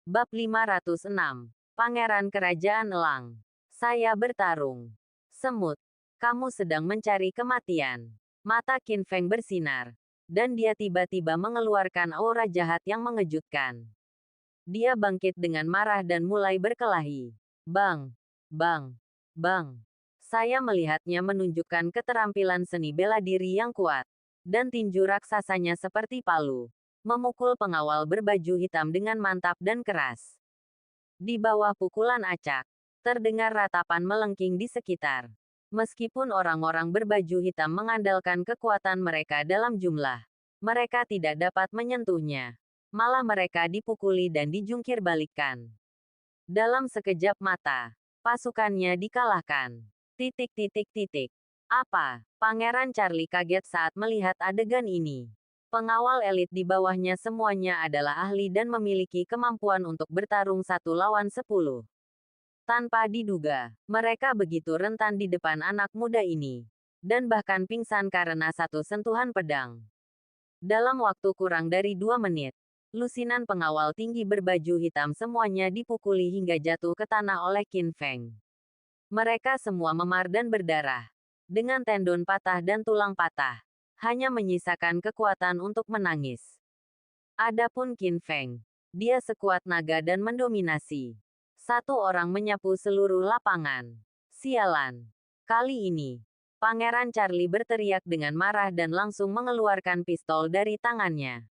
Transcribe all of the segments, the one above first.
Bab 506. Pangeran Kerajaan Elang. Saya bertarung. Semut. Kamu sedang mencari kematian. Mata Qin Feng bersinar. Dan dia tiba-tiba mengeluarkan aura jahat yang mengejutkan. Dia bangkit dengan marah dan mulai berkelahi. Bang. Bang. Bang. Saya melihatnya menunjukkan keterampilan seni bela diri yang kuat. Dan tinju raksasanya seperti palu. Memukul pengawal berbaju hitam dengan mantap dan keras. Di bawah pukulan acak, terdengar ratapan melengking di sekitar. Meskipun orang-orang berbaju hitam mengandalkan kekuatan mereka dalam jumlah, mereka tidak dapat menyentuhnya. Malah mereka dipukuli dan dijungkir balikkan. Dalam sekejap mata, pasukannya dikalahkan. Titik titik titik. Apa? Pangeran Charlie kaget saat melihat adegan ini. Pengawal elit di bawahnya semuanya adalah ahli dan memiliki kemampuan untuk bertarung 1 lawan 10. Tanpa diduga, mereka begitu rentan di depan anak muda ini. Dan bahkan pingsan karena satu sentuhan pedang. Dalam waktu kurang dari 2 menit, lusinan pengawal tinggi berbaju hitam semuanya dipukuli hingga jatuh ke tanah oleh Qin Feng. Mereka semua memar dan berdarah. Dengan tendon patah dan tulang patah. Hanya menyisakan kekuatan untuk menangis. Adapun Qin Feng, dia sekuat naga dan mendominasi. Satu orang menyapu seluruh lapangan. Sialan. Kali ini, Pangeran Charlie berteriak dengan marah dan langsung mengeluarkan pistol dari tangannya.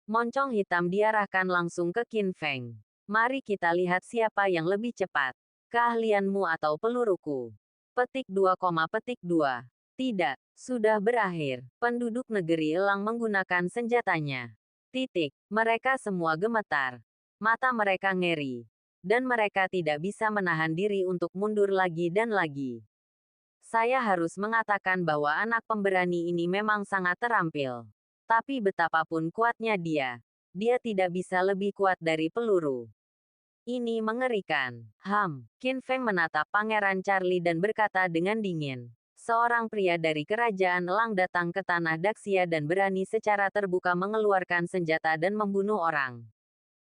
Moncong hitam diarahkan langsung ke Qin Feng. Mari kita lihat siapa yang lebih cepat. Keahlianmu atau peluruku. Petik 2, petik 2. Tidak, sudah berakhir. Penduduk negeri Elang menggunakan senjatanya. Titik. Mereka semua gemetar. Mata mereka ngeri. Dan mereka tidak bisa menahan diri untuk mundur lagi dan lagi. Saya harus mengatakan bahwa anak pemberani ini memang sangat terampil. Tapi betapapun kuatnya dia tidak bisa lebih kuat dari peluru. Ini mengerikan. Qin Feng menatap Pangeran Charlie dan berkata dengan dingin. Seorang pria dari kerajaan Elang datang ke tanah Daxia dan berani secara terbuka mengeluarkan senjata dan membunuh orang.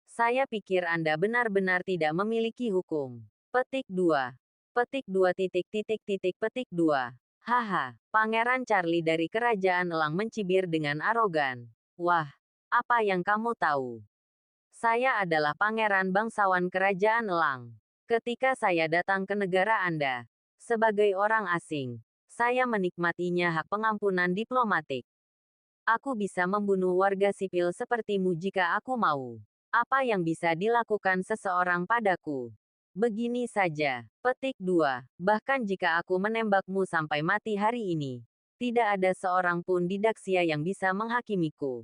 Saya pikir Anda benar-benar tidak memiliki hukum. Petik 2. Petik 2 titik titik titik petik 2. Haha, Pangeran Charlie dari kerajaan Elang mencibir dengan arogan. Wah, apa yang kamu tahu? Saya adalah pangeran bangsawan kerajaan Elang. Ketika saya datang ke negara Anda, sebagai orang asing, saya menikmatinya hak pengampunan diplomatik. Aku bisa membunuh warga sipil sepertimu jika aku mau. Apa yang bisa dilakukan seseorang padaku? Begini saja. Petik 2. Bahkan jika aku menembakmu sampai mati hari ini, tidak ada seorang pun di Daxia yang bisa menghakimiku.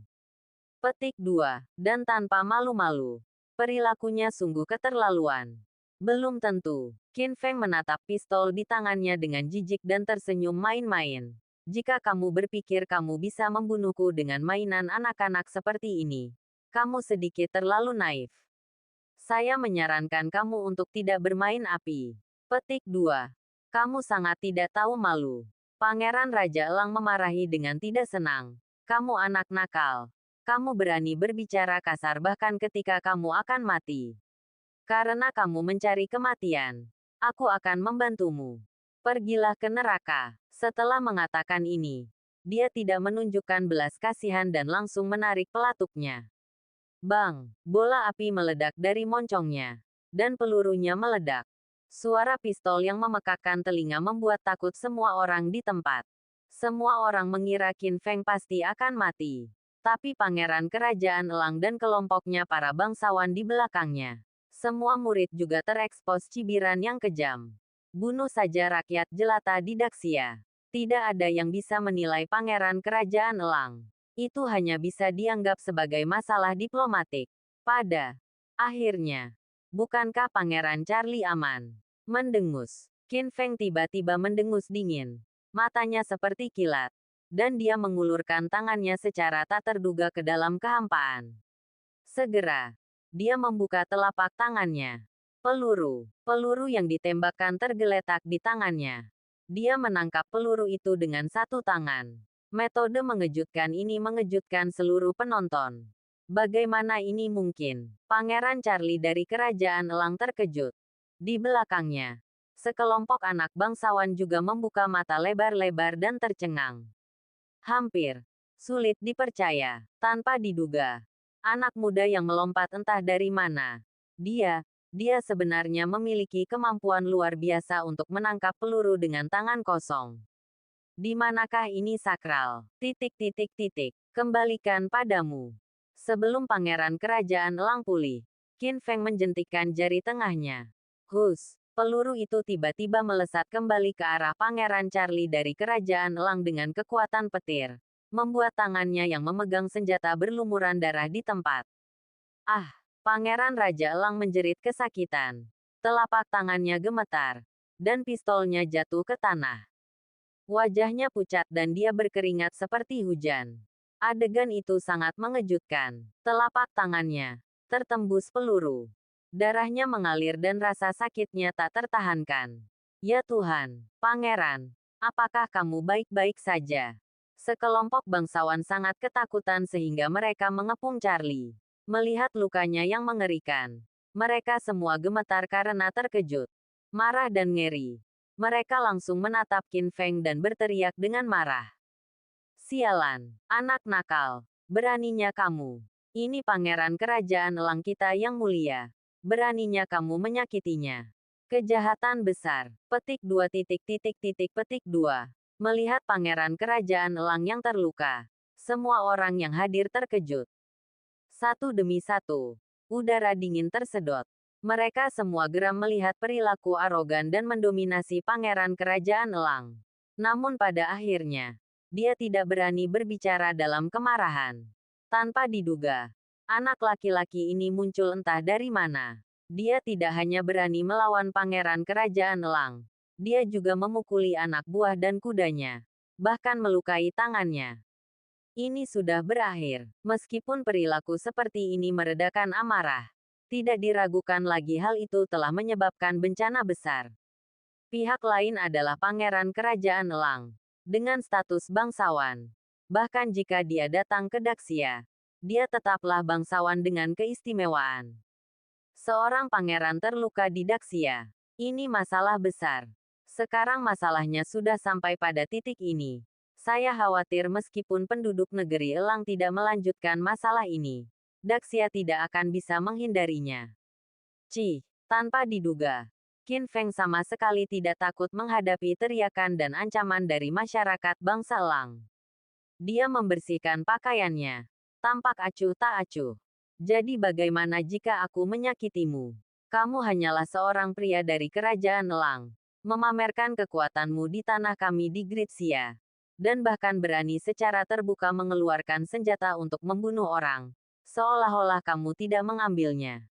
Petik 2. Dan tanpa malu-malu. Perilakunya sungguh keterlaluan. Belum tentu. Qin Feng menatap pistol di tangannya dengan jijik dan tersenyum main-main. Jika kamu berpikir kamu bisa membunuhku dengan mainan anak-anak seperti ini, kamu sedikit terlalu naif. Saya menyarankan kamu untuk tidak bermain api. Petik 2. Kamu sangat tidak tahu malu. Pangeran Raja Elang memarahi dengan tidak senang. Kamu anak nakal. Kamu berani berbicara kasar bahkan ketika kamu akan mati. Karena kamu mencari kematian, aku akan membantumu. Pergilah ke neraka. Setelah mengatakan ini, dia tidak menunjukkan belas kasihan dan langsung menarik pelatuknya. Bang, bola api meledak dari moncongnya. Dan pelurunya meledak. Suara pistol yang memekakkan telinga membuat takut semua orang di tempat. Semua orang mengira Qin Feng pasti akan mati. Tapi pangeran kerajaan Elang dan kelompoknya para bangsawan di belakangnya. Semua murid juga terekspos cibiran yang kejam. Bunuh saja rakyat jelata di Daxia. Tidak ada yang bisa menilai pangeran kerajaan Elang. Itu hanya bisa dianggap sebagai masalah diplomatik. Pada akhirnya, bukankah Pangeran Charlie aman? Mendengus. Qin Feng tiba-tiba mendengus dingin. Matanya seperti kilat. Dan dia mengulurkan tangannya secara tak terduga ke dalam kehampaan. Segera, dia membuka telapak tangannya. Peluru yang ditembakkan tergeletak di tangannya. Dia menangkap peluru itu dengan satu tangan. Metode mengejutkan ini mengejutkan seluruh penonton. Bagaimana ini mungkin? Pangeran Charlie dari Kerajaan Elang terkejut. Di belakangnya, sekelompok anak bangsawan juga membuka mata lebar-lebar dan tercengang. Hampir sulit dipercaya. Tanpa diduga, anak muda yang melompat entah dari mana. Dia sebenarnya memiliki kemampuan luar biasa untuk menangkap peluru dengan tangan kosong. Di manakah ini sakral? Kembalikan padamu. Sebelum pangeran kerajaan Elang pulih, Qin Feng menjentikkan jari tengahnya. Hus, peluru itu tiba-tiba melesat kembali ke arah pangeran Charlie dari kerajaan Elang dengan kekuatan petir, membuat tangannya yang memegang senjata berlumuran darah di tempat. Ah, pangeran Raja Elang menjerit kesakitan. Telapak tangannya gemetar, dan pistolnya jatuh ke tanah. Wajahnya pucat dan dia berkeringat seperti hujan. Adegan itu sangat mengejutkan. Telapak tangannya tertembus peluru. Darahnya mengalir dan rasa sakitnya tak tertahankan. Ya Tuhan, Pangeran, apakah kamu baik-baik saja? Sekelompok bangsawan sangat ketakutan sehingga mereka mengepung Charlie. Melihat lukanya yang mengerikan, mereka semua gemetar karena terkejut, marah dan ngeri. Mereka langsung menatap Qin Feng dan berteriak dengan marah. Sialan, anak nakal, beraninya kamu. Ini pangeran kerajaan Elang kita yang mulia. Beraninya kamu menyakitinya. Kejahatan besar. Petik 2. Melihat pangeran kerajaan Elang yang terluka, semua orang yang hadir terkejut. Satu demi satu, udara dingin tersedot. Mereka semua geram melihat perilaku arogan dan mendominasi pangeran kerajaan Elang. Namun pada akhirnya, dia tidak berani berbicara dalam kemarahan. Tanpa diduga, anak laki-laki ini muncul entah dari mana. Dia tidak hanya berani melawan pangeran kerajaan Elang, dia juga memukuli anak buah dan kudanya, bahkan melukai tangannya. Ini sudah berakhir. Meskipun perilaku seperti ini meredakan amarah, tidak diragukan lagi hal itu telah menyebabkan bencana besar. Pihak lain adalah pangeran kerajaan Elang dengan status bangsawan. Bahkan jika dia datang ke Daxia, dia tetaplah bangsawan dengan keistimewaan. Seorang pangeran terluka di Daxia. Ini masalah besar. Sekarang masalahnya sudah sampai pada titik ini. Saya khawatir meskipun penduduk negeri Elang tidak melanjutkan masalah ini, Daxia tidak akan bisa menghindarinya. Tanpa diduga, Qin Feng sama sekali tidak takut menghadapi teriakan dan ancaman dari masyarakat bangsa Elang. Dia membersihkan pakaiannya. Tampak acuh tak acuh. Jadi bagaimana jika aku menyakitimu? Kamu hanyalah seorang pria dari kerajaan Elang, memamerkan kekuatanmu di tanah kami di Gritsia, dan bahkan berani secara terbuka mengeluarkan senjata untuk membunuh orang, seolah-olah kamu tidak mengambilnya.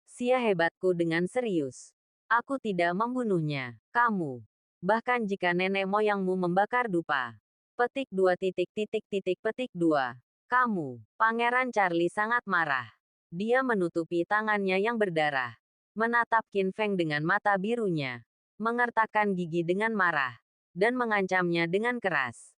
Sia hebatku dengan serius. Aku tidak membunuhnya. Kamu. Bahkan jika nenek moyangmu membakar dupa. Petik 2. Kamu. Pangeran Charlie sangat marah. Dia menutupi tangannya yang berdarah. Menatap Qin Feng dengan mata birunya. Mengertakkan gigi dengan marah. Dan mengancamnya dengan keras.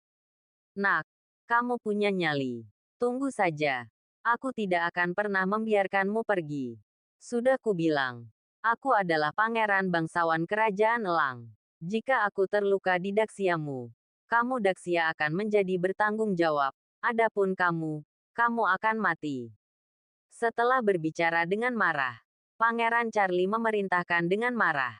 Nak, kamu punya nyali. Tunggu saja. Aku tidak akan pernah membiarkanmu pergi. Sudah kubilang. Aku adalah pangeran bangsawan kerajaan Elang. Jika aku terluka di Daxiamu, kamu Daxia akan menjadi bertanggung jawab. Adapun kamu akan mati. Setelah berbicara dengan marah, Pangeran Charlie memerintahkan dengan marah.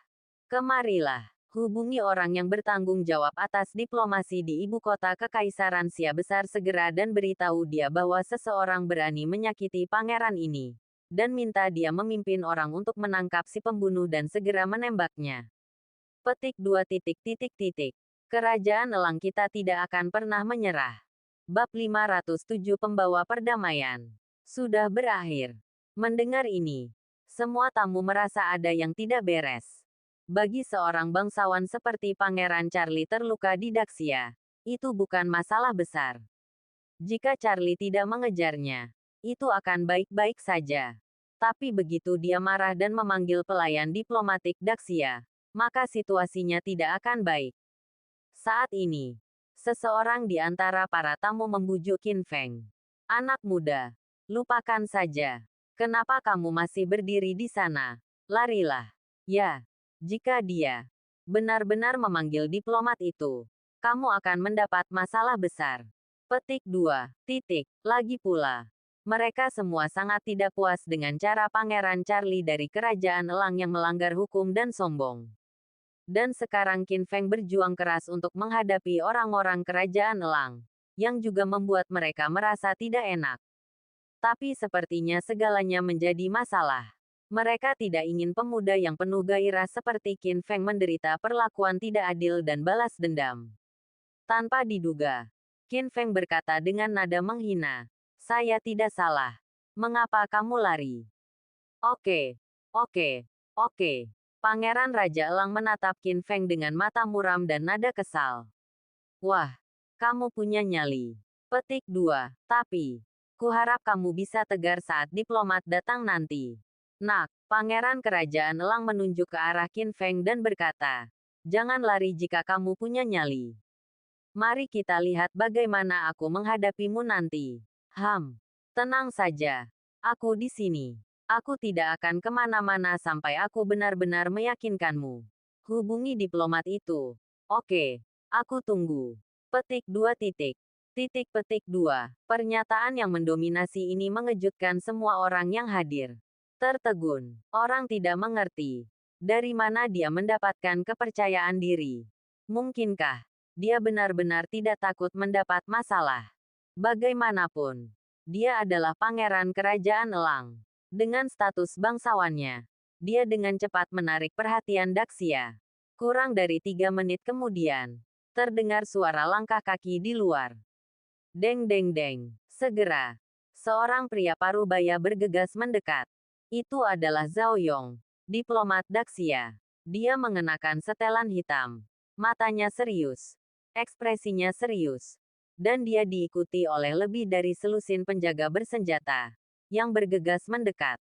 Kemarilah, hubungi orang yang bertanggung jawab atas diplomasi di ibu kota Kekaisaran Sia Besar segera dan beritahu dia bahwa seseorang berani menyakiti pangeran ini. Dan minta dia memimpin orang untuk menangkap si pembunuh dan segera menembaknya. Petik 2. Kerajaan Elang kita tidak akan pernah menyerah. Bab 507 Pembawa Perdamaian. Sudah berakhir. Mendengar ini, semua tamu merasa ada yang tidak beres. Bagi seorang bangsawan seperti Pangeran Charlie terluka di Daxia, itu bukan masalah besar. Jika Charlie tidak mengejarnya, itu akan baik-baik saja. Tapi begitu dia marah dan memanggil pelayan diplomatik Daxia, maka situasinya tidak akan baik. Saat ini, seseorang di antara para tamu membujuk Qin Feng. Anak muda, Lupakan saja. Kenapa kamu masih berdiri di sana? Larilah. Ya, jika dia benar-benar memanggil diplomat itu, kamu akan mendapat masalah besar. Petik 2. Titik. Lagi pula, mereka semua sangat tidak puas dengan cara Pangeran Charlie dari Kerajaan Elang yang melanggar hukum dan sombong. Dan sekarang Qin Feng berjuang keras untuk menghadapi orang-orang Kerajaan Elang, yang juga membuat mereka merasa tidak enak. Tapi sepertinya segalanya menjadi masalah. Mereka tidak ingin pemuda yang penuh gairah seperti Qin Feng menderita perlakuan tidak adil dan balas dendam. Tanpa diduga, Qin Feng berkata dengan nada menghina, "Saya tidak salah. Mengapa kamu lari?" Oke, oke, oke. Pangeran Raja Elang menatap Qin Feng dengan mata muram dan nada kesal. Wah, kamu punya nyali. Petik 2. Tapi, kuharap kamu bisa tegar saat diplomat datang nanti. Nak, Pangeran Kerajaan Elang menunjuk ke arah Qin Feng dan berkata, "Jangan lari jika kamu punya nyali. Mari kita lihat bagaimana aku menghadapimu nanti." Tenang saja. Aku di sini. Aku tidak akan kemana-mana sampai aku benar-benar meyakinkanmu. Hubungi diplomat itu. Oke, aku tunggu. Petik 2 titik. Petik 2. Pernyataan yang mendominasi ini mengejutkan semua orang yang hadir. Tertegun. Orang tidak mengerti. Dari mana dia mendapatkan kepercayaan diri? Mungkinkah dia benar-benar tidak takut mendapat masalah? Bagaimanapun, dia adalah pangeran kerajaan Elang. Dengan status bangsawannya, dia dengan cepat menarik perhatian Daxia. Kurang dari 3 menit kemudian, terdengar suara langkah kaki di luar. Deng deng deng. Segera, seorang pria parubaya bergegas mendekat. Itu adalah Zhao Yong, diplomat Daxia. Dia mengenakan setelan hitam. Matanya serius. Ekspresinya serius. Dan dia diikuti oleh lebih dari selusin penjaga bersenjata yang bergegas mendekat.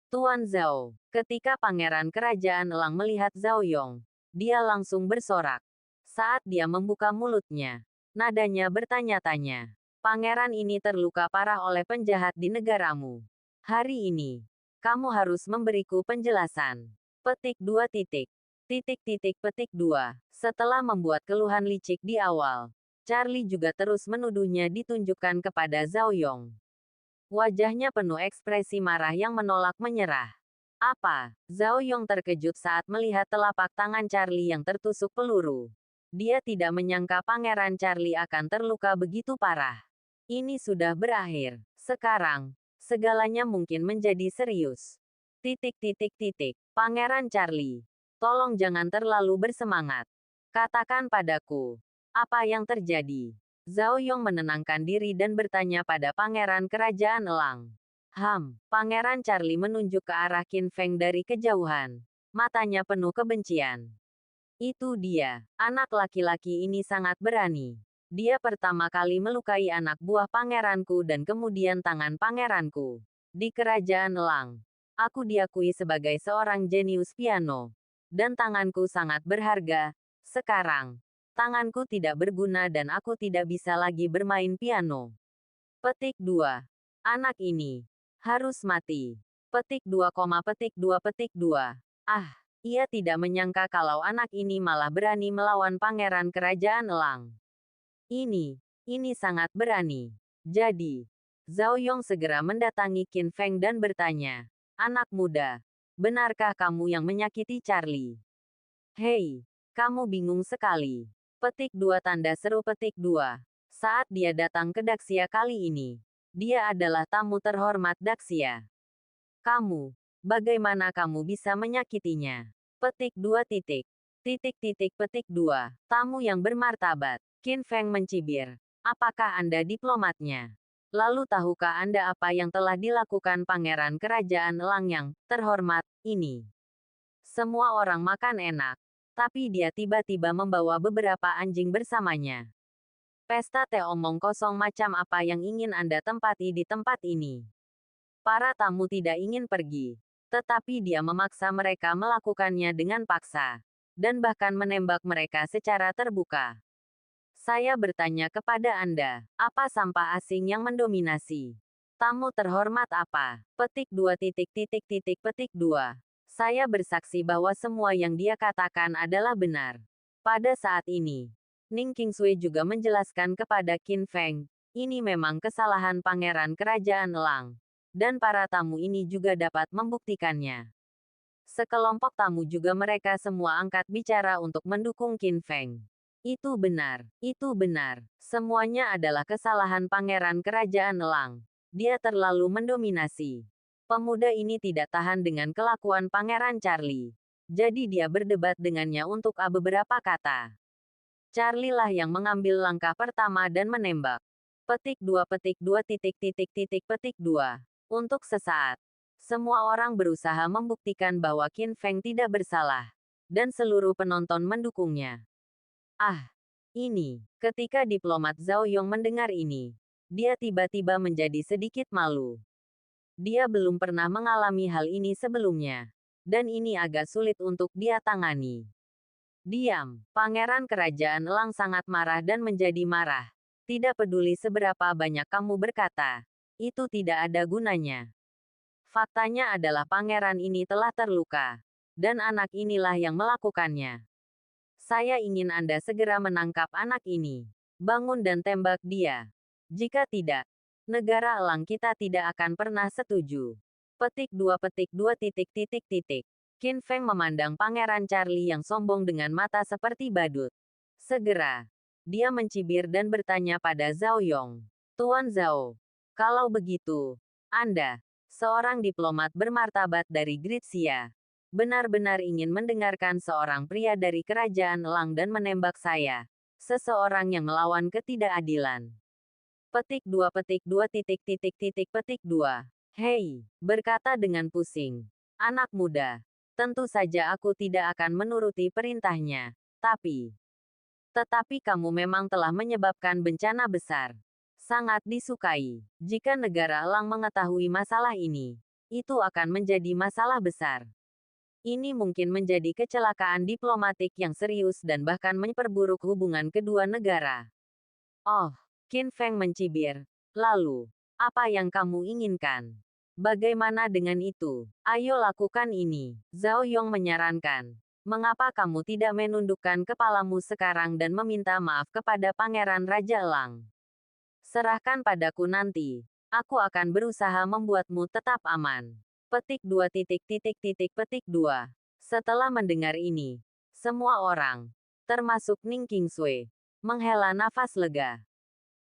Tuan Zhao, ketika Pangeran Kerajaan Elang melihat Zhao Yong, dia langsung bersorak. Saat dia membuka mulutnya, nadanya bertanya-tanya. Pangeran ini terluka parah oleh penjahat di negaramu. Hari ini, kamu harus memberiku penjelasan. Petik 2 titik. Petik 2. Setelah membuat keluhan licik di awal, Charlie juga terus menuduhnya ditunjukkan kepada Zhao Yong. Wajahnya penuh ekspresi marah yang menolak menyerah. Apa? Zhao Yong terkejut saat melihat telapak tangan Charlie yang tertusuk peluru. Dia tidak menyangka Pangeran Charlie akan terluka begitu parah. Ini sudah berakhir. Sekarang, segalanya mungkin menjadi serius. Pangeran Charlie, tolong jangan terlalu bersemangat. Katakan padaku, apa yang terjadi? Zhao Yong menenangkan diri dan bertanya pada Pangeran Kerajaan Elang. Pangeran Charlie menunjuk ke arah Qin Feng dari kejauhan. Matanya penuh kebencian. Itu dia. Anak laki-laki ini sangat berani. Dia pertama kali melukai anak buah pangeranku dan kemudian tangan pangeranku. Di Kerajaan Elang, aku diakui sebagai seorang jenius piano. Dan tanganku sangat berharga. Sekarang, tanganku tidak berguna dan aku tidak bisa lagi bermain piano. Petik 2. Anak ini harus mati. Petik 2, petik 2. Ia tidak menyangka kalau anak ini malah berani melawan Pangeran Kerajaan Elang. Ini sangat berani. Jadi, Zhao Yong segera mendatangi Qin Feng dan bertanya, "Anak muda, benarkah kamu yang menyakiti Charlie?" "Hei, kamu bingung sekali." Petik 2 tanda seru petik 2. Saat dia datang ke Daxia kali ini, dia adalah tamu terhormat Daxia. Bagaimana kamu bisa menyakitinya? Petik 2 titik. Petik 2. Tamu yang bermartabat. Qin Feng mencibir. Apakah Anda diplomatnya? Lalu tahukah Anda apa yang telah dilakukan Pangeran Kerajaan Elang yang terhormat ini? Semua orang makan enak. Tapi dia tiba-tiba membawa beberapa anjing bersamanya. Pesta teh omong kosong macam apa yang ingin Anda tempati di tempat ini? Para tamu tidak ingin pergi. Tetapi dia memaksa mereka melakukannya dengan paksa. Dan bahkan menembak mereka secara terbuka. Saya bertanya kepada Anda, apa sampah asing yang mendominasi? Tamu terhormat apa? Petik 2. Saya bersaksi bahwa semua yang dia katakan adalah benar. Pada saat ini, Ning Qingsui juga menjelaskan kepada Qin Feng, ini memang kesalahan pangeran kerajaan Elang. Dan para tamu ini juga dapat membuktikannya. Sekelompok tamu juga mereka semua angkat bicara untuk mendukung Qin Feng. Itu benar, itu benar. Semuanya adalah kesalahan pangeran kerajaan Elang. Dia terlalu mendominasi. Pemuda ini tidak tahan dengan kelakuan Pangeran Charlie. Jadi dia berdebat dengannya untuk beberapa kata. Charlie lah yang mengambil langkah pertama dan menembak. Petik 2. Untuk sesaat, semua orang berusaha membuktikan bahwa Qin Feng tidak bersalah. Dan seluruh penonton mendukungnya. Ketika diplomat Zhao Yong mendengar ini, dia tiba-tiba menjadi sedikit malu. Dia belum pernah mengalami hal ini sebelumnya. Dan ini agak sulit untuk dia tangani. Diam. Pangeran kerajaan Elang sangat marah dan menjadi marah. Tidak peduli seberapa banyak kamu berkata. Itu tidak ada gunanya. Faktanya adalah pangeran ini telah terluka. Dan anak inilah yang melakukannya. Saya ingin Anda segera menangkap anak ini. Bangun dan tembak dia. Jika tidak, negara Elang kita tidak akan pernah setuju. Petik 2. Qin Feng memandang Pangeran Charlie yang sombong dengan mata seperti badut. Segera, dia mencibir dan bertanya pada Zhao Yong. Tuan Zhao, kalau begitu, Anda, seorang diplomat bermartabat dari Gritsia, benar-benar ingin mendengarkan seorang pria dari kerajaan Elang dan menembak saya, seseorang yang melawan ketidakadilan. Petik 2. Hei, berkata dengan pusing. Anak muda. Tentu saja aku tidak akan menuruti perintahnya. Tetapi kamu memang telah menyebabkan bencana besar. Sangat disukai. Jika negara Elang mengetahui masalah ini, itu akan menjadi masalah besar. Ini mungkin menjadi kecelakaan diplomatik yang serius dan bahkan memperburuk hubungan kedua negara. Oh. Qin Feng mencibir. Lalu, apa yang kamu inginkan? Bagaimana dengan itu? Ayo lakukan ini. Zhao Yong menyarankan. Mengapa kamu tidak menundukkan kepalamu sekarang dan meminta maaf kepada Pangeran Raja Elang? Serahkan padaku nanti. Aku akan berusaha membuatmu tetap aman. Petik 2. Setelah mendengar ini, semua orang, termasuk Ning Qingsui, menghela nafas lega.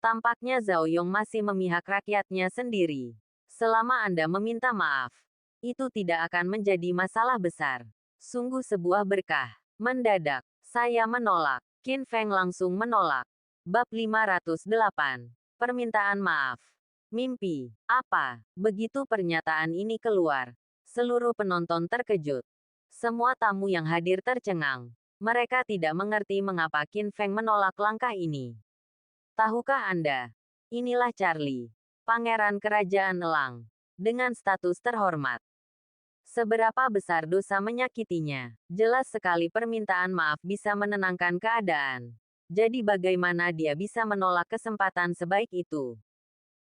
Tampaknya Zhao Yong masih memihak rakyatnya sendiri. Selama Anda meminta maaf, itu tidak akan menjadi masalah besar. Sungguh sebuah berkah. Mendadak, saya menolak. Qin Feng langsung menolak. Bab 508. Permintaan maaf. Mimpi. Apa? Begitu pernyataan ini keluar, seluruh penonton terkejut. Semua tamu yang hadir tercengang. Mereka tidak mengerti mengapa Qin Feng menolak langkah ini. Tahukah Anda? Inilah Charlie, Pangeran Kerajaan Elang, dengan status terhormat. Seberapa besar dosa menyakitinya? Jelas sekali permintaan maaf bisa menenangkan keadaan. Jadi bagaimana dia bisa menolak kesempatan sebaik itu?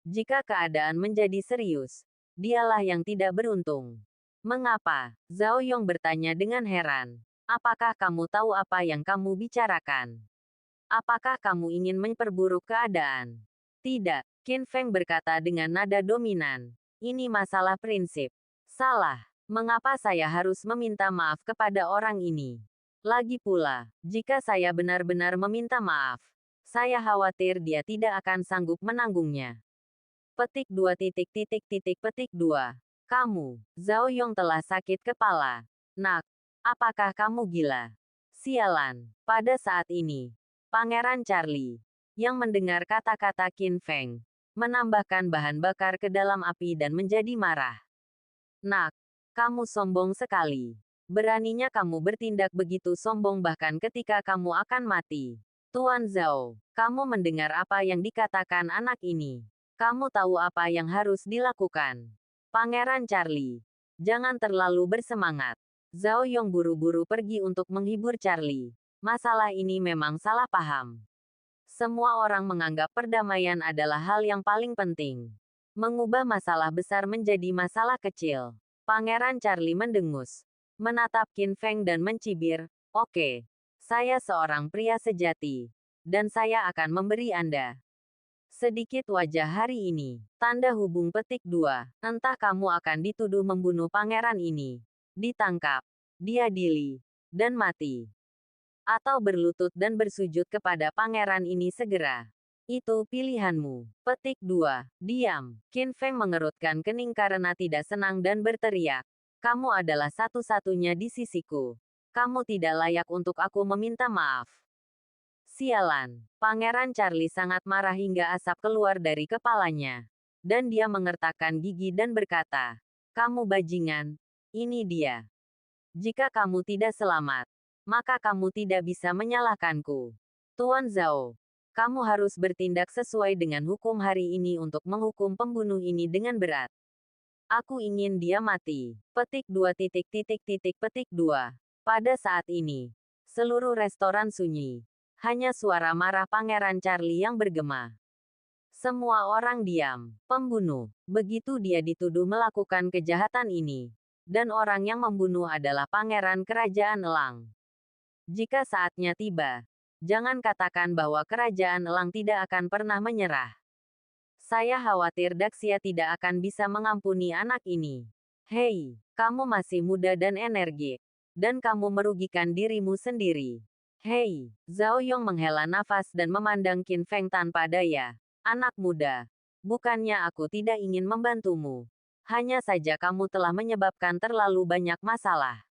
Jika keadaan menjadi serius, dialah yang tidak beruntung. Mengapa? Zhao Yong bertanya dengan heran. Apakah kamu tahu apa yang kamu bicarakan? Apakah kamu ingin memperburuk keadaan? Tidak, Qin Feng berkata dengan nada dominan. Ini masalah prinsip. Salah. Mengapa saya harus meminta maaf kepada orang ini? Lagi pula, jika saya benar-benar meminta maaf, saya khawatir dia tidak akan sanggup menanggungnya. Petik 2. Kamu, Zhao Yong telah sakit kepala. Nak, apakah kamu gila? Sialan. Pada saat ini, Pangeran Charlie, yang mendengar kata-kata Qin Feng, menambahkan bahan bakar ke dalam api dan menjadi marah. Nak, kamu sombong sekali. Beraninya kamu bertindak begitu sombong bahkan ketika kamu akan mati. Tuan Zhao, kamu mendengar apa yang dikatakan anak ini. Kamu tahu apa yang harus dilakukan. Pangeran Charlie, jangan terlalu bersemangat. Zhao Yong buru-buru pergi untuk menghibur Charlie. Masalah ini memang salah paham. Semua orang menganggap perdamaian adalah hal yang paling penting. Mengubah masalah besar menjadi masalah kecil. Pangeran Charlie mendengus, menatap Qin Feng dan mencibir, "Oke, saya seorang pria sejati, dan saya akan memberi Anda sedikit wajah hari ini." Tanda hubung petik 2. Entah kamu akan dituduh membunuh pangeran ini, ditangkap, diadili, dan mati. Atau berlutut dan bersujud kepada pangeran ini segera. Itu pilihanmu. Petik 2. Diam. Qin Feng mengerutkan kening karena tidak senang dan berteriak. "Kamu adalah satu-satunya di sisiku. Kamu tidak layak untuk aku meminta maaf." Sialan. Pangeran Charlie sangat marah hingga asap keluar dari kepalanya. Dan dia mengertakkan gigi dan berkata, "Kamu bajingan. Ini dia. Jika kamu tidak selamat, maka kamu tidak bisa menyalahkanku. Tuan Zhao, kamu harus bertindak sesuai dengan hukum hari ini untuk menghukum pembunuh ini dengan berat. Aku ingin dia mati." Petik 2. Pada saat ini, seluruh restoran sunyi. Hanya suara marah Pangeran Charlie yang bergema. Semua orang diam. Pembunuh. Begitu dia dituduh melakukan kejahatan ini. Dan orang yang membunuh adalah Pangeran Kerajaan Elang. Jika saatnya tiba, jangan katakan bahwa Kerajaan Elang tidak akan pernah menyerah. Saya khawatir Daxia tidak akan bisa mengampuni anak ini. Hei, kamu masih muda dan energik. Dan kamu merugikan dirimu sendiri. Hei, Zhao Yong menghela nafas dan memandang Qin Feng tanpa daya. "Anak muda, bukannya aku tidak ingin membantumu. Hanya saja kamu telah menyebabkan terlalu banyak masalah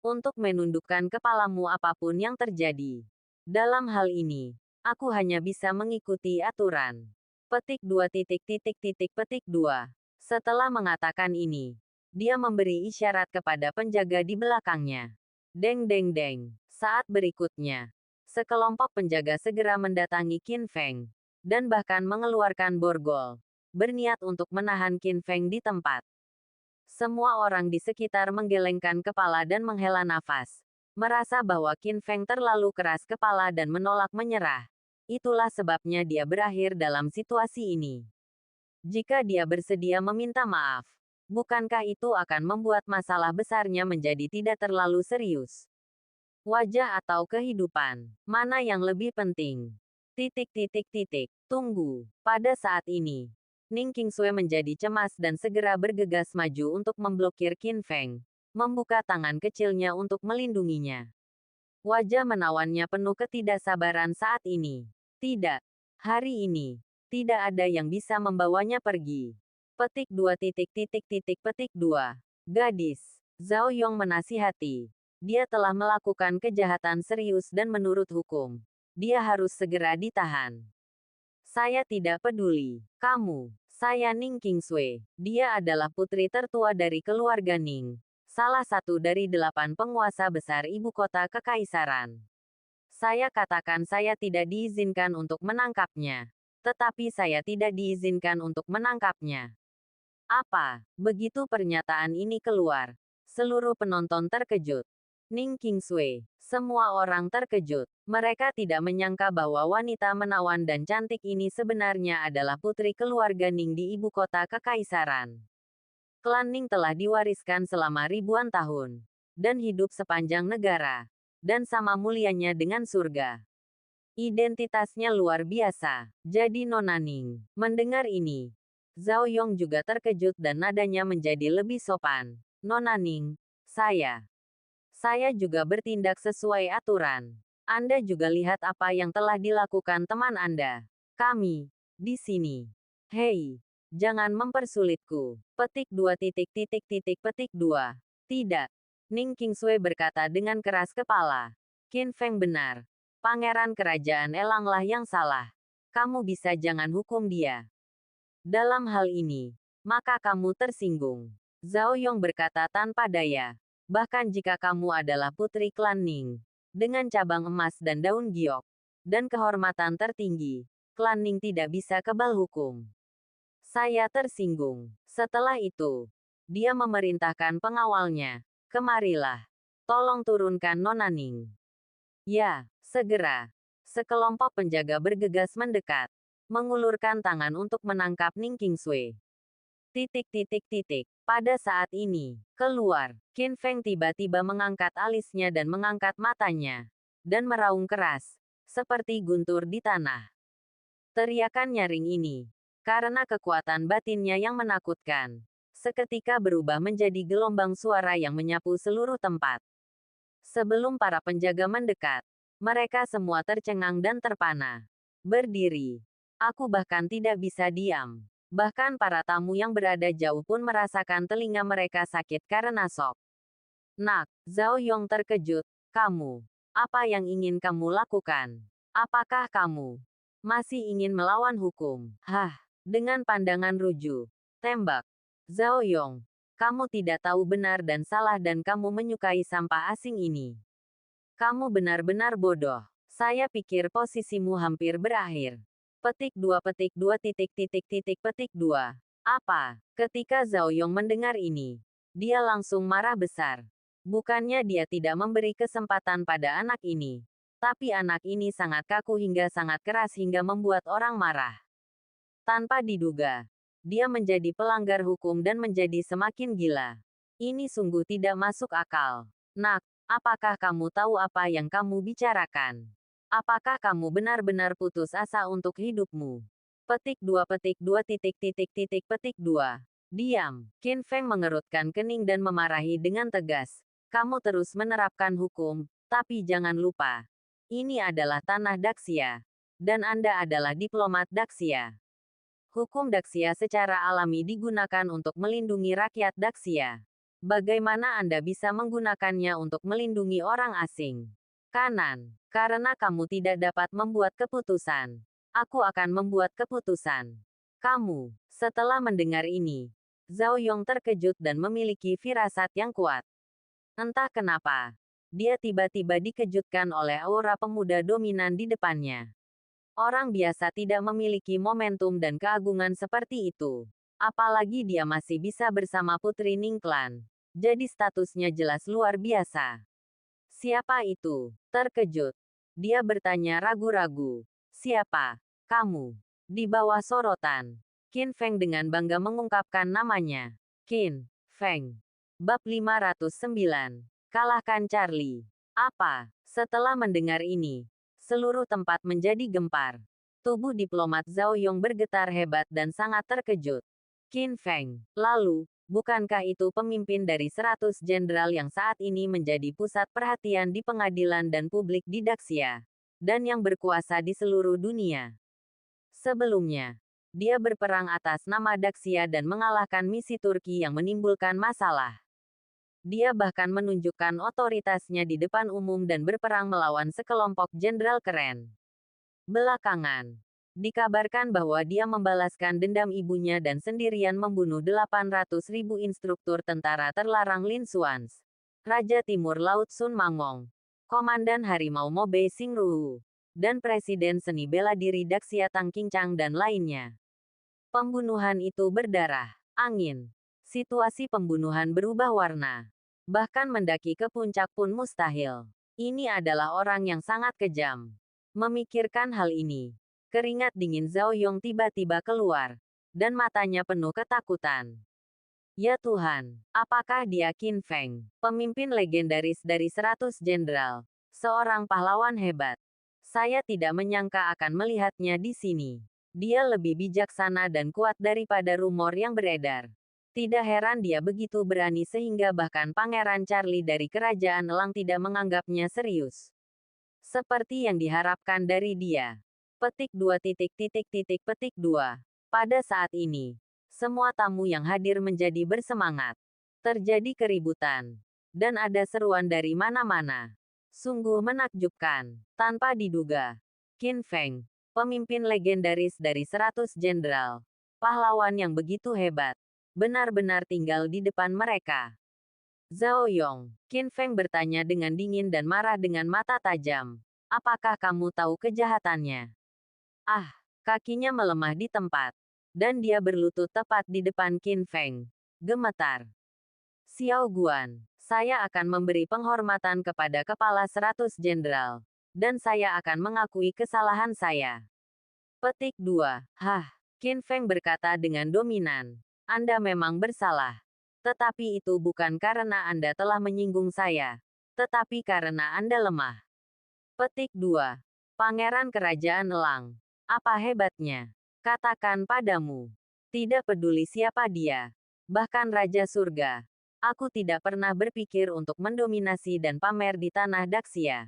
untuk menundukkan kepalamu apapun yang terjadi. Dalam hal ini, aku hanya bisa mengikuti aturan." Petik 2. Setelah mengatakan ini, dia memberi isyarat kepada penjaga di belakangnya. Deng deng deng. Saat berikutnya, sekelompok penjaga segera mendatangi Qin Feng, dan bahkan mengeluarkan borgol, berniat untuk menahan Qin Feng di tempat. Semua orang di sekitar menggelengkan kepala dan menghela nafas, merasa bahwa Qin Feng terlalu keras kepala dan menolak menyerah. Itulah sebabnya dia berakhir dalam situasi ini. Jika dia bersedia meminta maaf, bukankah itu akan membuat masalah besarnya menjadi tidak terlalu serius? Wajah atau kehidupan, mana yang lebih penting? Tunggu. Pada saat ini, Ning Qingsui menjadi cemas dan segera bergegas maju untuk memblokir Qin Feng, membuka tangan kecilnya untuk melindunginya. Wajah menawannya penuh ketidaksabaran saat ini. Tidak. Hari ini, tidak ada yang bisa membawanya pergi. Petik 2. Gadis. Zhao Yong menasihati. Dia telah melakukan kejahatan serius dan menurut hukum, dia harus segera ditahan. "Saya tidak peduli. Kamu." "Saya Ning Qingsui." Dia adalah putri tertua dari keluarga Ning. Salah satu dari 8 penguasa besar ibu kota kekaisaran. Saya katakan saya tidak diizinkan untuk menangkapnya. Tetapi saya tidak diizinkan untuk menangkapnya. Apa? Begitu pernyataan ini keluar, seluruh penonton terkejut. Ning Qingsui. Semua orang terkejut. Mereka tidak menyangka bahwa wanita menawan dan cantik ini sebenarnya adalah putri keluarga Ning di ibu kota kekaisaran. Klan Ning telah diwariskan selama ribuan tahun, dan hidup sepanjang negara, dan sama mulianya dengan surga. Identitasnya luar biasa. Jadi Nona Ning. Mendengar ini, Zhao Yong juga terkejut dan nadanya menjadi lebih sopan. "Nona Ning, Saya juga bertindak sesuai aturan. Anda juga lihat apa yang telah dilakukan teman Anda. Kami, di sini. Hei, jangan mempersulitku." Petik 2. Tidak. Ning Qingsui berkata dengan keras kepala. "Qin Feng benar. Pangeran Kerajaan Elanglah yang salah. Kamu bisa jangan hukum dia. Dalam hal ini, maka kamu tersinggung." Zhao Yong berkata tanpa daya. "Bahkan jika kamu adalah putri klan Ning, dengan cabang emas dan daun giok, dan kehormatan tertinggi, klan Ning tidak bisa kebal hukum. Saya tersinggung." Setelah itu, dia memerintahkan pengawalnya, "Kemarilah. Tolong turunkan Nona Ning." "Ya, segera." Sekelompok penjaga bergegas mendekat, mengulurkan tangan untuk menangkap Ning Qingsui. Titik titik titik. Pada saat ini, keluar. Qin Feng tiba-tiba mengangkat alisnya dan mengangkat matanya. Dan meraung keras. Seperti guntur di tanah. Teriakan nyaring ini. Karena kekuatan batinnya yang menakutkan. Seketika berubah menjadi gelombang suara yang menyapu seluruh tempat. Sebelum para penjaga mendekat, mereka semua tercengang dan terpana. Berdiri. Aku bahkan tidak bisa diam. Bahkan para tamu yang berada jauh pun merasakan telinga mereka sakit karena shock. Nak, Zhao Yong terkejut. Kamu, apa yang ingin kamu lakukan? Apakah kamu masih ingin melawan hukum? Hah, dengan pandangan ruju. Tembak. Zhao Yong, kamu tidak tahu benar dan salah dan kamu menyukai sampah asing ini. Kamu benar-benar bodoh. Saya pikir posisimu hampir berakhir. Petik 2 petik 2 titik titik titik petik 2. Apa? Ketika Zhao Yong mendengar ini, dia langsung marah besar. Bukannya dia tidak memberi kesempatan pada anak ini. Tapi anak ini sangat kaku hingga sangat keras hingga membuat orang marah. Tanpa diduga, dia menjadi pelanggar hukum dan menjadi semakin gila. Ini sungguh tidak masuk akal. Nak, apakah kamu tahu apa yang kamu bicarakan? Apakah kamu benar-benar putus asa untuk hidupmu? Petik 2 petik 2 titik titik titik petik 2. Diam. Qin Feng mengerutkan kening dan memarahi dengan tegas. Kamu terus menerapkan hukum, tapi jangan lupa. Ini adalah tanah Daxia. Dan Anda adalah diplomat Daxia. Hukum Daxia secara alami digunakan untuk melindungi rakyat Daxia. Bagaimana Anda bisa menggunakannya untuk melindungi orang asing? Kanan, karena kamu tidak dapat membuat keputusan. Aku akan membuat keputusan. Kamu, setelah mendengar ini, Zhao Yong terkejut dan memiliki firasat yang kuat. Entah kenapa, dia tiba-tiba dikejutkan oleh aura pemuda dominan di depannya. Orang biasa tidak memiliki momentum dan keagungan seperti itu. Apalagi dia masih bisa bersama Putri Ningklan. Jadi statusnya jelas luar biasa. Siapa itu? Terkejut. Dia bertanya ragu-ragu. Siapa? Kamu. Di bawah sorotan. Qin Feng dengan bangga mengungkapkan namanya. Qin Feng. Bab 509. Kalahkan Charlie. Apa? Setelah mendengar ini, seluruh tempat menjadi gempar. Tubuh diplomat Zhao Yong bergetar hebat dan sangat terkejut. Qin Feng, lalu, bukankah itu pemimpin dari 100 jenderal yang saat ini menjadi pusat perhatian di pengadilan dan publik di Daxia, dan yang berkuasa di seluruh dunia? Sebelumnya, dia berperang atas nama Daxia dan mengalahkan misi Turki yang menimbulkan masalah. Dia bahkan menunjukkan otoritasnya di depan umum dan berperang melawan sekelompok jenderal keren. Belakangan, dikabarkan bahwa dia membalaskan dendam ibunya dan sendirian membunuh 800.000 instruktur tentara terlarang Lin Xuans, Raja Timur Laut Sun Mangong, Komandan Harimau Mobe Xingruhu, dan Presiden Seni Bela Diri Daxia Tang Qingchang dan lainnya. Pembunuhan itu berdarah, angin. Situasi pembunuhan berubah warna. Bahkan mendaki ke puncak pun mustahil. Ini adalah orang yang sangat kejam. Memikirkan hal ini, keringat dingin Zhao Yong tiba-tiba keluar, dan matanya penuh ketakutan. Ya Tuhan, apakah dia Qin Feng, pemimpin legendaris dari 100 jenderal, seorang pahlawan hebat? Saya tidak menyangka akan melihatnya di sini. Dia lebih bijaksana dan kuat daripada rumor yang beredar. Tidak heran dia begitu berani sehingga bahkan Pangeran Charlie dari Kerajaan Elang tidak menganggapnya serius. Seperti yang diharapkan dari dia. Petik 2 titik titik titik petik 2. Pada saat ini, semua tamu yang hadir menjadi bersemangat. Terjadi keributan. Dan ada seruan dari mana-mana. Sungguh menakjubkan. Tanpa diduga, Qin Feng, pemimpin legendaris dari 100 jenderal, pahlawan yang begitu hebat, benar-benar tinggal di depan mereka. Zhao Yong, Qin Feng bertanya dengan dingin dan marah dengan mata tajam. Apakah kamu tahu kejahatannya? Ah, kakinya melemah di tempat. Dan dia berlutut tepat di depan Qin Feng. Gemetar. Xiao Guan, saya akan memberi penghormatan kepada kepala 100 jenderal. Dan saya akan mengakui kesalahan saya. Petik 2. Hah, Qin Feng berkata dengan dominan. Anda memang bersalah. Tetapi itu bukan karena Anda telah menyinggung saya, tetapi karena Anda lemah. Petik 2. Pangeran Kerajaan Elang. Apa hebatnya? Katakan padamu. Tidak peduli siapa dia. Bahkan Raja Surga. Aku tidak pernah berpikir untuk mendominasi dan pamer di tanah Daxia.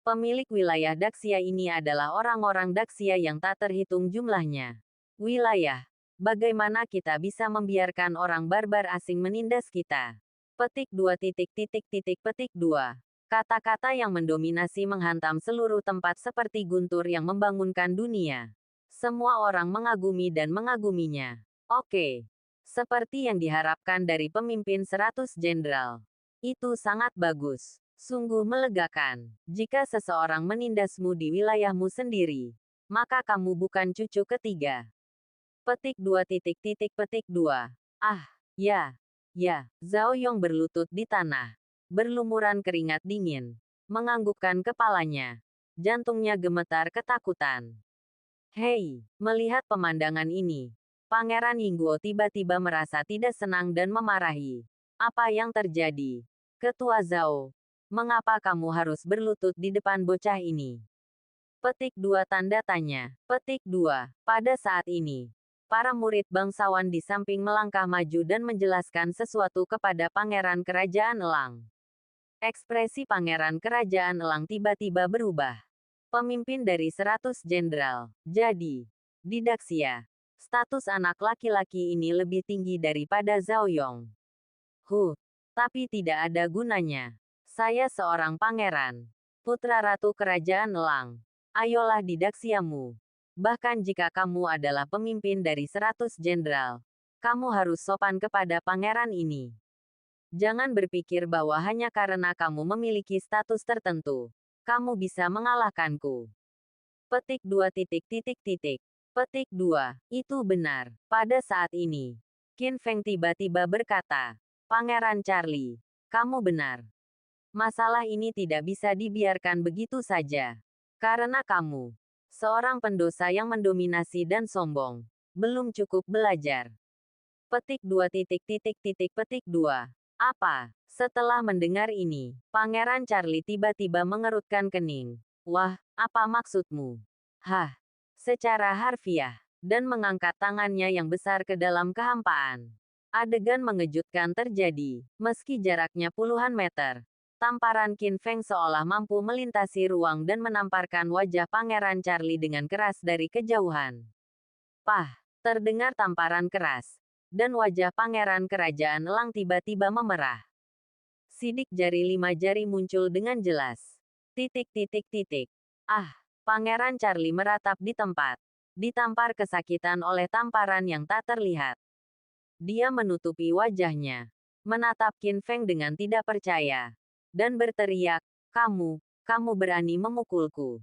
Pemilik wilayah Daxia ini adalah orang-orang Daxia yang tak terhitung jumlahnya. Wilayah. Bagaimana kita bisa membiarkan orang barbar asing menindas kita? Petik 2. Petik 2. Kata-kata yang mendominasi menghantam seluruh tempat seperti guntur yang membangunkan dunia. Semua orang mengagumi dan mengaguminya. Oke. Seperti yang diharapkan dari pemimpin 100 jenderal. Itu sangat bagus. Sungguh melegakan. Jika seseorang menindasmu di wilayahmu sendiri, maka kamu bukan cucu ketiga. Petik 2. Petik 2. Ah, ya. Ya, Zhao Yong berlutut di tanah. Berlumuran keringat dingin. Menganggukkan kepalanya. Jantungnya gemetar ketakutan. Hei, melihat pemandangan ini, Pangeran Yingguo tiba-tiba merasa tidak senang dan memarahi. Apa yang terjadi? Ketua Zhao, mengapa kamu harus berlutut di depan bocah ini? Petik 2 tanda tanya. Petik 2. Pada saat ini, para murid bangsawan di samping melangkah maju dan menjelaskan sesuatu kepada Pangeran Kerajaan Elang. Ekspresi Pangeran Kerajaan Elang tiba-tiba berubah. Pemimpin dari 100 jenderal. Jadi, di Daxia, status anak laki-laki ini lebih tinggi daripada Zhao Yong. Tapi tidak ada gunanya. Saya seorang pangeran. Putra Ratu Kerajaan Elang. Ayolah di Daxiamu. Bahkan jika kamu adalah pemimpin dari 100 jenderal, kamu harus sopan kepada pangeran ini. Jangan berpikir bahwa hanya karena kamu memiliki status tertentu, kamu bisa mengalahkanku. Petik 2. Petik 2. Itu benar. Pada saat ini, Qin Feng tiba-tiba berkata, Pangeran Charlie, kamu benar. Masalah ini tidak bisa dibiarkan begitu saja. Karena kamu, seorang pendosa yang mendominasi dan sombong, belum cukup belajar. Petik 2. Petik 2. Apa? Setelah mendengar ini, Pangeran Charlie tiba-tiba mengerutkan kening. Wah, apa maksudmu? Hah? Secara harfiah. Dan mengangkat tangannya yang besar ke dalam kehampaan. Adegan mengejutkan terjadi, meski jaraknya puluhan meter. Tamparan Qin Feng seolah mampu melintasi ruang dan menamparkan wajah Pangeran Charlie dengan keras dari kejauhan. Pah! Terdengar tamparan keras. Dan wajah Pangeran Kerajaan Elang tiba-tiba memerah. Sidik jari 5 jari muncul dengan jelas. Ah! Pangeran Charlie meratap di tempat. Ditampar kesakitan oleh tamparan yang tak terlihat. Dia menutupi wajahnya. Menatap Qin Feng dengan tidak percaya. Dan berteriak, kamu berani memukulku.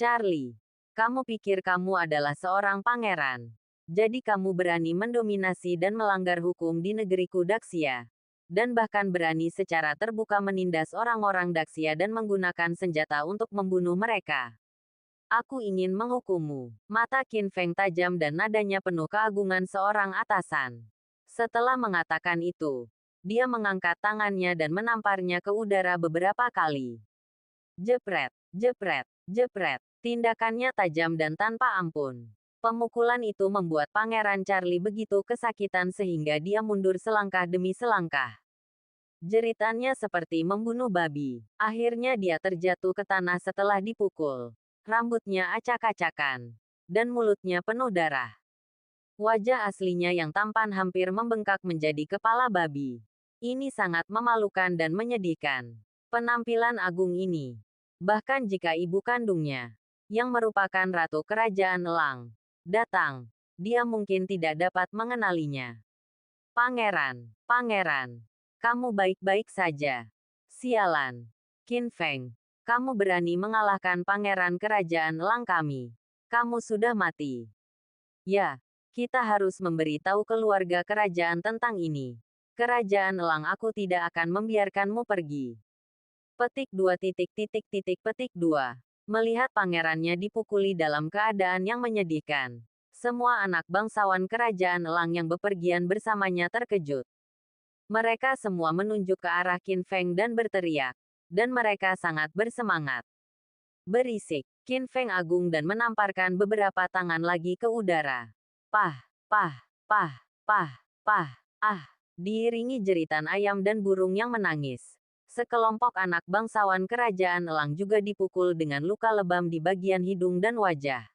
Charlie, kamu pikir kamu adalah seorang pangeran. Jadi kamu berani mendominasi dan melanggar hukum di negeriku Daxia. Dan bahkan berani secara terbuka menindas orang-orang Daxia dan menggunakan senjata untuk membunuh mereka. Aku ingin menghukummu. Mata Qin Feng tajam dan nadanya penuh keagungan seorang atasan. Setelah mengatakan itu, dia mengangkat tangannya dan menamparnya ke udara beberapa kali. Jepret, jepret, jepret. Tindakannya tajam dan tanpa ampun. Pemukulan itu membuat Pangeran Charlie begitu kesakitan sehingga dia mundur selangkah demi selangkah. Jeritannya seperti membunuh babi. Akhirnya dia terjatuh ke tanah setelah dipukul. Rambutnya acak-acakan. Dan mulutnya penuh darah. Wajah aslinya yang tampan hampir membengkak menjadi kepala babi. Ini sangat memalukan dan menyedihkan. Penampilan agung ini. Bahkan jika ibu kandungnya, yang merupakan Ratu Kerajaan Elang, datang, dia mungkin tidak dapat mengenalinya. Pangeran, kamu baik-baik saja. Sialan. Qin Feng, kamu berani mengalahkan Pangeran Kerajaan Elang kami. Kamu sudah mati. Ya, kita harus memberitahu keluarga kerajaan tentang ini. Kerajaan Elang aku tidak akan membiarkanmu pergi. Petik 2. Petik 2. Melihat pangerannya dipukuli dalam keadaan yang menyedihkan. Semua anak bangsawan kerajaan Elang yang bepergian bersamanya terkejut. Mereka semua menunjuk ke arah Qin Feng dan berteriak. Dan mereka sangat bersemangat. Berisik, Qin Feng agung dan menamparkan beberapa tangan lagi ke udara. Pah, pah, pah, pah, pah, ah, diiringi jeritan ayam dan burung yang menangis. Sekelompok anak bangsawan kerajaan Elang juga dipukul dengan luka lebam di bagian hidung dan wajah.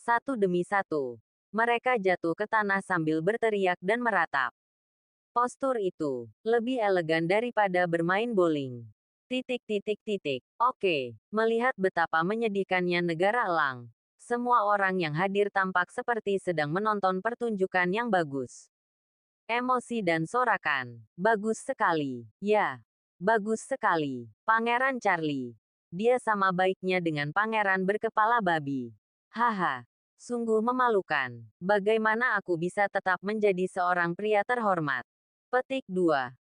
Satu demi satu, mereka jatuh ke tanah sambil berteriak dan meratap. Postur itu lebih elegan daripada bermain bowling. Oke, melihat betapa menyedihkannya negara Elang. Semua orang yang hadir tampak seperti sedang menonton pertunjukan yang bagus. Emosi dan sorakan. Bagus sekali. Ya, bagus sekali. Pangeran Charlie. Dia sama baiknya dengan pangeran berkepala babi. Haha. Sungguh memalukan. Bagaimana aku bisa tetap menjadi seorang pria terhormat? Petik 2.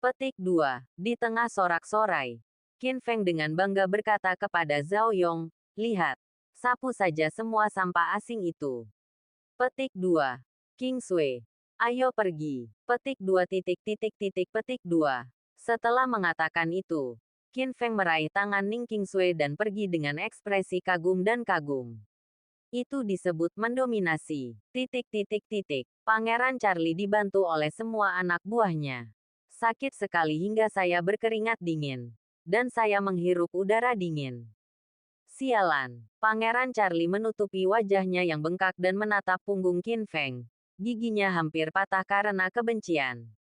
Petik 2. Di tengah sorak-sorai, Qin Feng dengan bangga berkata kepada Zhao Yong, lihat, sapu saja semua sampah asing itu. Petik 2. King Sui. Ayo pergi. Petik 2. Petik 2. Setelah mengatakan itu, Qin Feng meraih tangan Ning King Sui dan pergi dengan ekspresi kagum dan kagum. Itu disebut mendominasi. Pangeran Charlie dibantu oleh semua anak buahnya. Sakit sekali hingga saya berkeringat dingin. Dan saya menghirup udara dingin. Sialan. Pangeran Charlie menutupi wajahnya yang bengkak dan menatap punggung Qin Feng. Giginya hampir patah karena kebencian.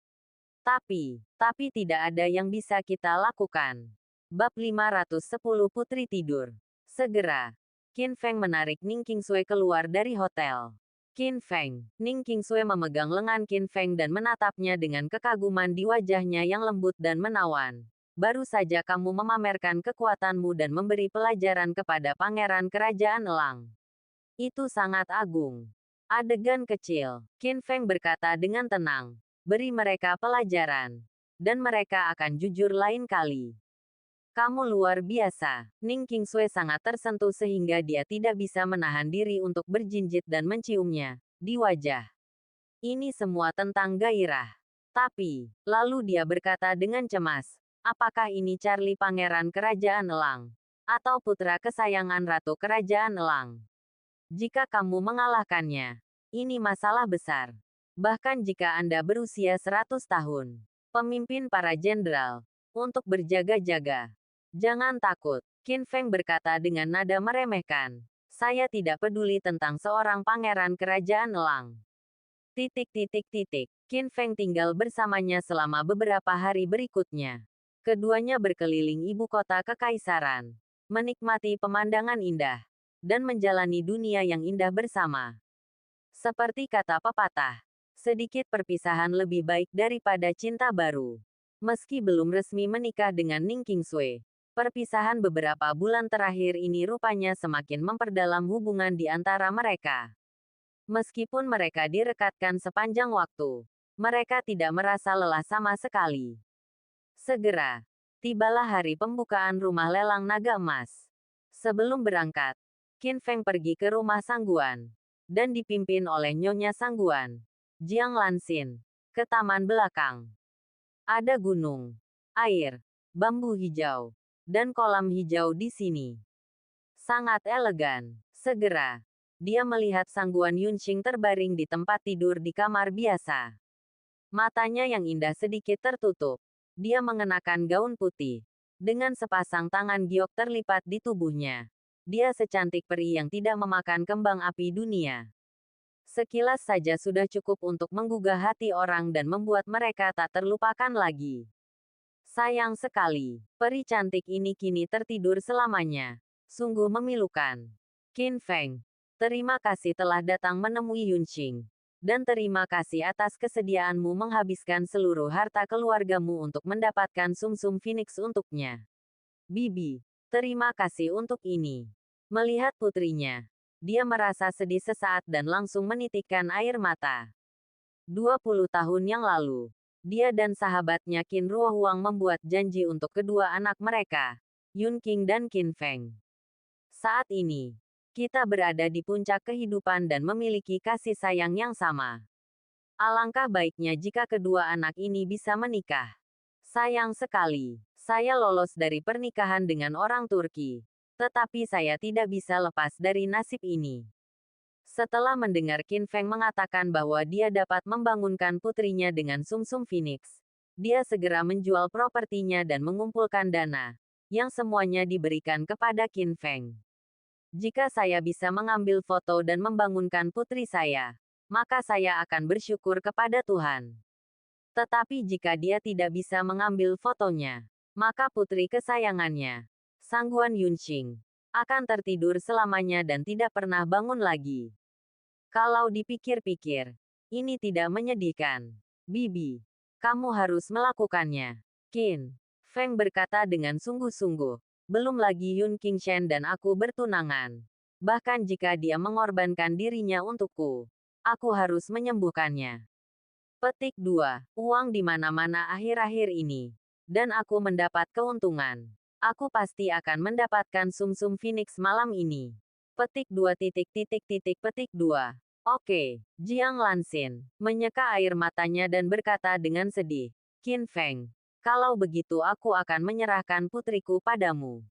Tapi tidak ada yang bisa kita lakukan. Bab 510 Putri Tidur. Segera, Qin Feng menarik Ning King Sui keluar dari hotel. Qin Feng. Ning King Sui memegang lengan Qin Feng dan menatapnya dengan kekaguman di wajahnya yang lembut dan menawan. Baru saja kamu memamerkan kekuatanmu dan memberi pelajaran kepada pangeran kerajaan Elang. Itu sangat agung. Adegan kecil. Qin Feng berkata dengan tenang. Beri mereka pelajaran. Dan mereka akan jujur lain kali. Kamu luar biasa. Ning King Sui sangat tersentuh sehingga dia tidak bisa menahan diri untuk berjinjit dan menciumnya di wajah. Ini semua tentang gairah. Tapi, lalu dia berkata dengan cemas, apakah ini Charlie Pangeran Kerajaan Elang? Atau putra kesayangan Ratu Kerajaan Elang? Jika kamu mengalahkannya, ini masalah besar. Bahkan jika Anda berusia 100 tahun. Pemimpin para jenderal. Untuk berjaga-jaga. Jangan takut, Qin Feng berkata dengan nada meremehkan. Saya tidak peduli tentang seorang pangeran kerajaan Elang. Qin Feng tinggal bersamanya selama beberapa hari berikutnya. Keduanya berkeliling ibu kota kekaisaran, menikmati pemandangan indah, dan menjalani dunia yang indah bersama. Seperti kata pepatah, sedikit perpisahan lebih baik daripada cinta baru. Meski belum resmi menikah dengan Ning King Sui, perpisahan beberapa bulan terakhir ini rupanya semakin memperdalam hubungan di antara mereka. Meskipun mereka direkatkan sepanjang waktu, mereka tidak merasa lelah sama sekali. Segera, tibalah hari pembukaan rumah lelang naga emas. Sebelum berangkat, Qin Feng pergi ke rumah Sangguan, dan dipimpin oleh Nyonya Sangguan, Jiang Lanxin, ke taman belakang. Ada gunung, air, bambu hijau, dan kolam hijau di sini. Sangat elegan. Segera, dia melihat Sangguan Yunxing terbaring di tempat tidur di kamar biasa. Matanya yang indah sedikit tertutup. Dia mengenakan gaun putih. Dengan sepasang tangan giok terlipat di tubuhnya. Dia secantik peri yang tidak memakan kembang api dunia. Sekilas saja sudah cukup untuk menggugah hati orang dan membuat mereka tak terlupakan lagi. Sayang sekali, peri cantik ini kini tertidur selamanya. Sungguh memilukan. Qin Feng, terima kasih telah datang menemui Yunxing. Dan terima kasih atas kesediaanmu menghabiskan seluruh harta keluargamu untuk mendapatkan sumsum Phoenix untuknya. Bibi, terima kasih untuk ini. Melihat putrinya, dia merasa sedih sesaat dan langsung menitikkan air mata. 20 tahun yang lalu, dia dan sahabatnya Qin Ruohuang membuat janji untuk kedua anak mereka, Yun Qing dan Qin Feng. Saat ini, Kita berada di puncak kehidupan dan memiliki kasih sayang yang sama. Alangkah baiknya jika kedua anak ini bisa menikah. Sayang sekali, saya lolos dari pernikahan dengan orang Turki. Tetapi saya tidak bisa lepas dari nasib ini. Setelah mendengar Qin Feng mengatakan bahwa dia dapat membangunkan putrinya dengan sumsum Phoenix, dia segera menjual propertinya dan mengumpulkan dana, yang semuanya diberikan kepada Qin Feng. Jika saya bisa mengambil foto dan membangunkan putri saya, maka saya akan bersyukur kepada Tuhan. Tetapi jika dia tidak bisa mengambil fotonya, maka putri kesayangannya, Sangguan Yunqing, akan tertidur selamanya dan tidak pernah bangun lagi. Kalau dipikir-pikir, ini tidak menyedihkan. Bibi, kamu harus melakukannya. Qin Feng berkata dengan sungguh-sungguh. Belum lagi Yun Qingshen dan aku bertunangan. Bahkan jika dia mengorbankan dirinya untukku, aku harus menyembuhkannya. Petik 2. Uang di mana-mana akhir-akhir ini. Dan aku mendapat keuntungan. Aku pasti akan mendapatkan sumsum Phoenix malam ini. Petik 2. Petik 2. Oke, Jiang Lanxin menyeka air matanya dan berkata dengan sedih. Qin Feng, kalau begitu aku akan menyerahkan putriku padamu.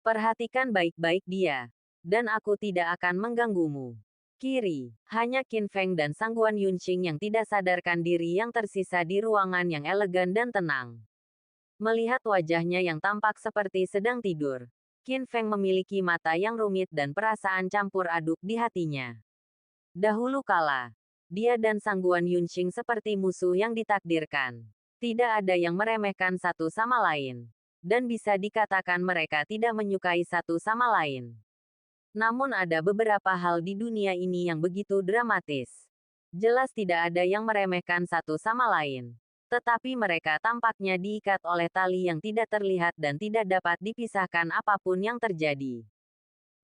Perhatikan baik-baik dia, dan aku tidak akan mengganggumu. Kiri, hanya Qin Feng dan Sangguan Yunqing yang tidak sadarkan diri yang tersisa di ruangan yang elegan dan tenang. Melihat wajahnya yang tampak seperti sedang tidur, Qin Feng memiliki mata yang rumit dan perasaan campur aduk di hatinya. Dahulu kala, dia dan Sangguan Yunqing seperti musuh yang ditakdirkan. Tidak ada yang meremehkan satu sama lain. Dan bisa dikatakan mereka tidak menyukai satu sama lain. Namun ada beberapa hal di dunia ini yang begitu dramatis. Jelas tidak ada yang meremehkan satu sama lain. Tetapi mereka tampaknya diikat oleh tali yang tidak terlihat dan tidak dapat dipisahkan apapun yang terjadi.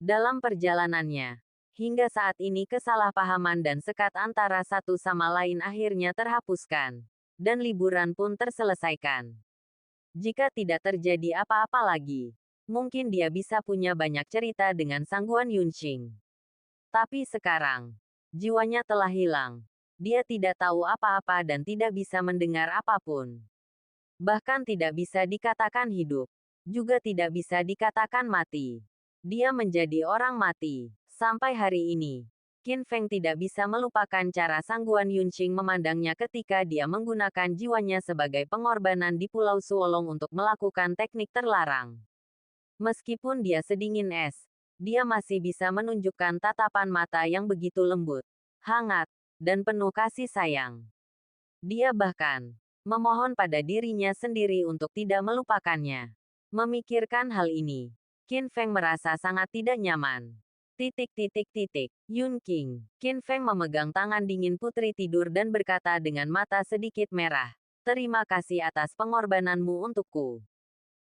Dalam perjalanannya, hingga saat ini kesalahpahaman dan sekat antara satu sama lain akhirnya terhapuskan. Dan liburan pun terselesaikan. Jika tidak terjadi apa-apa lagi, mungkin dia bisa punya banyak cerita dengan Sangguan Yunqing. Tapi sekarang, jiwanya telah hilang. Dia tidak tahu apa-apa dan tidak bisa mendengar apapun. Bahkan tidak bisa dikatakan hidup. Juga tidak bisa dikatakan mati. Dia menjadi orang mati. Sampai hari ini, Qin Feng tidak bisa melupakan cara Sangguan Yunqing memandangnya ketika dia menggunakan jiwanya sebagai pengorbanan di Pulau Suolong untuk melakukan teknik terlarang. Meskipun dia sedingin es, dia masih bisa menunjukkan tatapan mata yang begitu lembut, hangat, dan penuh kasih sayang. Dia bahkan memohon pada dirinya sendiri untuk tidak melupakannya. Memikirkan hal ini, Qin Feng merasa sangat tidak nyaman. Yunqing. Qin Feng memegang tangan dingin putri tidur dan berkata dengan mata sedikit merah. Terima kasih atas pengorbananmu untukku.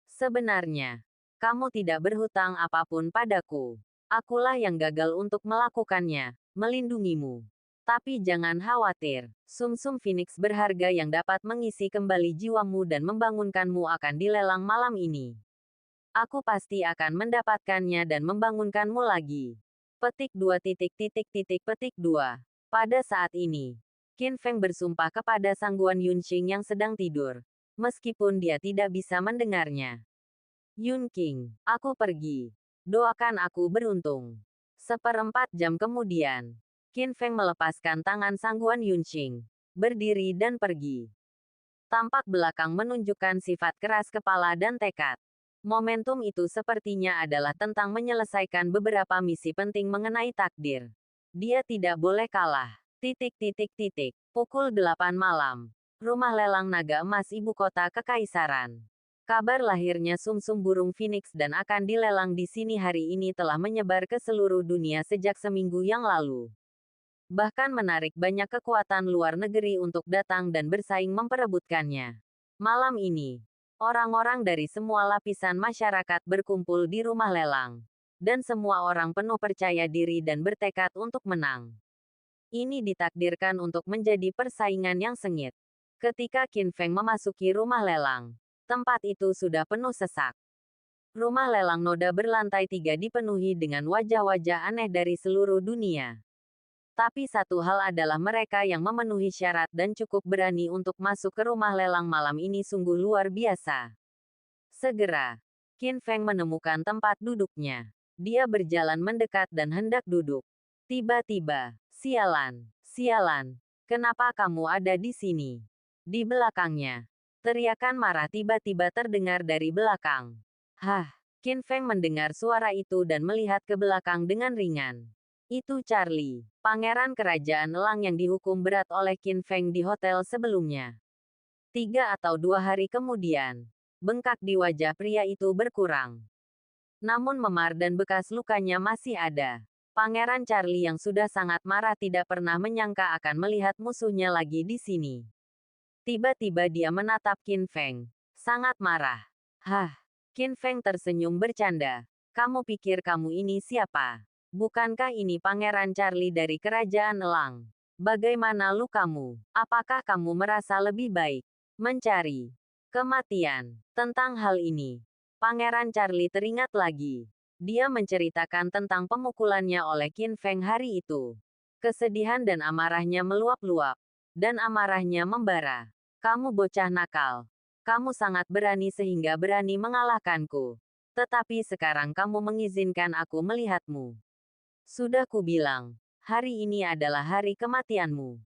Sebenarnya, kamu tidak berhutang apapun padaku. Akulah yang gagal untuk melakukannya, melindungimu. Tapi jangan khawatir, sumsum Phoenix berharga yang dapat mengisi kembali jiwamu dan membangunkanmu akan dilelang malam ini. Aku pasti akan mendapatkannya dan membangunkanmu lagi. Petik 2. Petik 2. Pada saat ini, Qin Feng bersumpah kepada Sangguan Yunqing yang sedang tidur, meskipun dia tidak bisa mendengarnya. Yunqing, aku pergi. Doakan aku beruntung. 1/4 jam kemudian, Qin Feng melepaskan tangan Sangguan Yunqing, berdiri dan pergi. Tampak belakang menunjukkan sifat keras kepala dan tekad. Momentum itu sepertinya adalah tentang menyelesaikan beberapa misi penting mengenai takdir. Dia tidak boleh kalah. Pukul 8 malam. Rumah lelang naga emas ibu kota kekaisaran. Kabar lahirnya sumsum burung Phoenix dan akan dilelang di sini hari ini telah menyebar ke seluruh dunia sejak seminggu yang lalu. Bahkan menarik banyak kekuatan luar negeri untuk datang dan bersaing memperebutkannya. Malam ini, orang-orang dari semua lapisan masyarakat berkumpul di rumah lelang. Dan semua orang penuh percaya diri dan bertekad untuk menang. Ini ditakdirkan untuk menjadi persaingan yang sengit. Ketika Qin Feng memasuki rumah lelang, tempat itu sudah penuh sesak. Rumah lelang noda berlantai 3 dipenuhi dengan wajah-wajah aneh dari seluruh dunia. Tapi satu hal adalah mereka yang memenuhi syarat dan cukup berani untuk masuk ke rumah lelang malam ini sungguh luar biasa. Segera, Qin Feng menemukan tempat duduknya. Dia berjalan mendekat dan hendak duduk. Tiba-tiba, sialan, sialan, kenapa kamu ada di sini? Di belakangnya, teriakan marah tiba-tiba terdengar dari belakang. Hah, Qin Feng mendengar suara itu dan melihat ke belakang dengan ringan. Itu Charlie, pangeran kerajaan elang yang dihukum berat oleh Qin Feng di hotel sebelumnya. 3 atau 2 hari kemudian, bengkak di wajah pria itu berkurang. Namun memar dan bekas lukanya masih ada. Pangeran Charlie yang sudah sangat marah tidak pernah menyangka akan melihat musuhnya lagi di sini. Tiba-tiba dia menatap Qin Feng. Sangat marah. Hah, Qin Feng tersenyum bercanda. Kamu pikir kamu ini siapa? Bukankah ini Pangeran Charlie dari Kerajaan Elang? Bagaimana lukamu? Apakah kamu merasa lebih baik mencari kematian? Tentang hal ini, Pangeran Charlie teringat lagi. Dia menceritakan tentang pemukulannya oleh Qin Feng hari itu. Kesedihan dan amarahnya meluap-luap. Dan amarahnya membara. Kamu bocah nakal. Kamu sangat berani sehingga berani mengalahkanku. Tetapi sekarang kamu mengizinkan aku melihatmu. Sudah kubilang, hari ini adalah hari kematianmu.